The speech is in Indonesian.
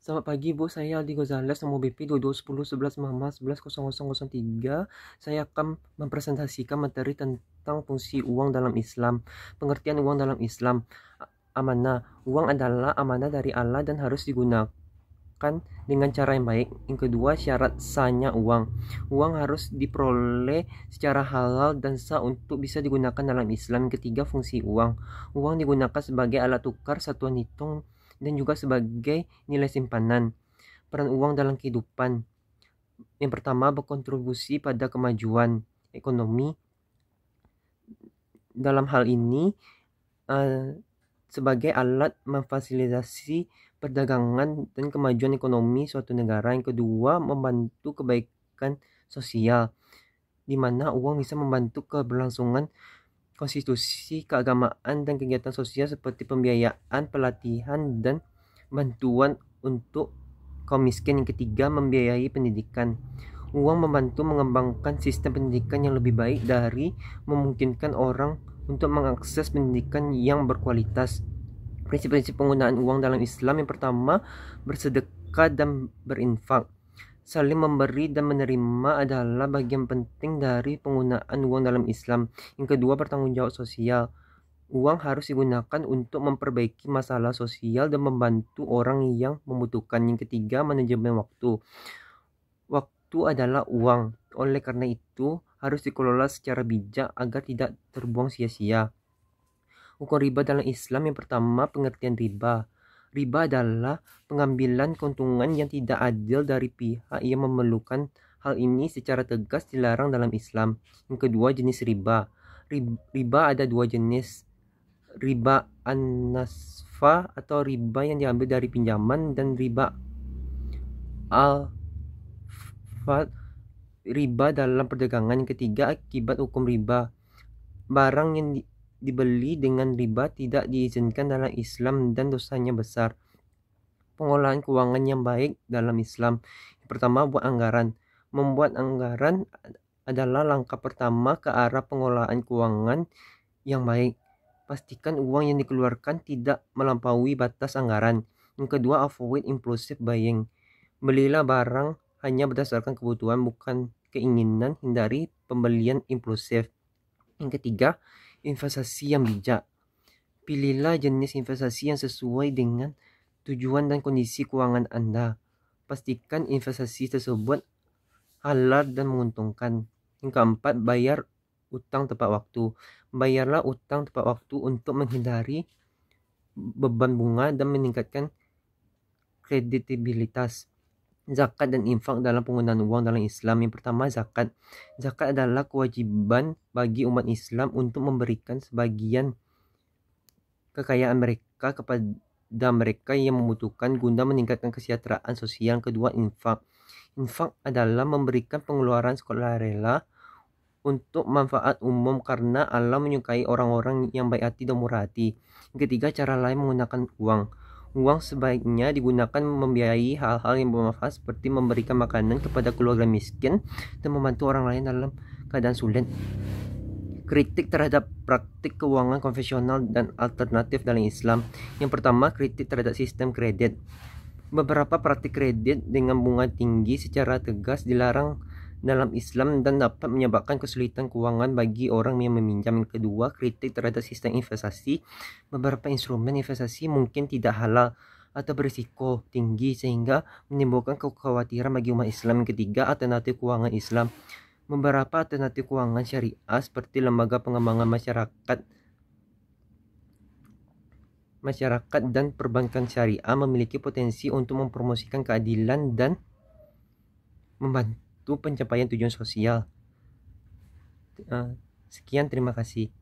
Selamat pagi Bu, saya Aldi Gonzales, nomor BP 221011 Saya akan mempresentasikan materi tentang fungsi uang dalam Islam. Pengertian uang dalam Islam. Amanah. Uang adalah amanah dari Allah dan harus digunakan dengan cara yang baik. Yang kedua, syarat sahnya uang. Uang harus diperoleh secara halal dan sah untuk bisa digunakan dalam Islam. Yang ketiga, fungsi uang. Uang digunakan sebagai alat tukar, satuan hitung, dan juga sebagai nilai simpanan. Peran uang dalam kehidupan. Yang pertama, berkontribusi pada kemajuan ekonomi. Dalam hal ini, sebagai alat memfasilitasi perdagangan dan kemajuan ekonomi suatu negara. Yang kedua, membantu kebaikan sosial, di mana uang bisa membantu keberlangsungan konstitusi, keagamaan, dan kegiatan sosial seperti pembiayaan, pelatihan, dan bantuan untuk kaum miskin. Yang ketiga, membiayai pendidikan. Uang membantu mengembangkan sistem pendidikan yang lebih baik dari memungkinkan orang untuk mengakses pendidikan yang berkualitas. Prinsip-prinsip penggunaan uang dalam Islam. Yang pertama, bersedekah dan berinfak. Saling memberi dan menerima adalah bagian penting dari penggunaan uang dalam Islam. Yang kedua, bertanggung jawab sosial. Uang harus digunakan untuk memperbaiki masalah sosial dan membantu orang yang membutuhkan. Yang ketiga, manajemen waktu. Waktu adalah uang. Oleh karena itu, harus dikelola secara bijak agar tidak terbuang sia-sia. Hukum riba dalam Islam. Yang pertama, pengertian riba. Riba adalah pengambilan keuntungan yang tidak adil dari pihak yang memerlukan. Hal ini secara tegas dilarang dalam Islam. Yang kedua, jenis riba. Riba ada dua jenis. Riba an-nasfa atau riba yang diambil dari pinjaman, dan riba al-fad, riba dalam perdagangan. Yang ketiga, akibat hukum riba. Barang yang dibeli dengan riba tidak diizinkan dalam Islam dan dosanya besar. Pengolahan keuangan yang baik dalam Islam. Yang pertama, buat anggaran. Membuat anggaran adalah langkah pertama ke arah pengolahan keuangan yang baik. Pastikan uang yang dikeluarkan tidak melampaui batas anggaran. Yang kedua, avoid impulsive buying. Belilah barang hanya berdasarkan kebutuhan, bukan keinginan. Hindari pembelian impulsif. Yang ketiga, investasi yang bijak. Pilihlah jenis investasi yang sesuai dengan tujuan dan kondisi keuangan Anda. Pastikan investasi tersebut halal dan menguntungkan. Yang keempat, bayar utang tepat waktu. Bayarlah utang tepat waktu untuk menghindari beban bunga dan meningkatkan kreditibilitas. Zakat dan infak dalam penggunaan uang dalam Islam. Yang pertama, zakat. Zakat adalah kewajiban bagi umat Islam untuk memberikan sebagian kekayaan mereka kepada mereka yang membutuhkan guna meningkatkan kesejahteraan sosial. Kedua, infak. Infak adalah memberikan pengeluaran sukarela untuk manfaat umum karena Allah menyukai orang-orang yang baik hati dan murah hati. Yang ketiga, cara lain menggunakan uang. Uang sebaiknya digunakan membiayai hal-hal yang bermanfaat seperti memberikan makanan kepada keluarga miskin dan membantu orang lain dalam keadaan sulit. Kritik terhadap praktik keuangan konvensional dan alternatif dalam Islam. Yang pertama, kritik terhadap sistem kredit. Beberapa praktik kredit dengan bunga tinggi secara tegas dilarang dalam Islam dan dapat menyebabkan kesulitan keuangan bagi orang yang meminjam. Yang kedua, kritik terhadap sistem investasi. Beberapa instrumen investasi mungkin tidak halal atau berisiko tinggi sehingga menimbulkan kekhawatiran bagi umat Islam. Yang ketiga, alternatif keuangan Islam. Beberapa alternatif keuangan syariah seperti lembaga pengembangan masyarakat dan perbankan syariah memiliki potensi untuk mempromosikan keadilan dan membantu pencapaian tujuan sosial. Sekian, terima kasih.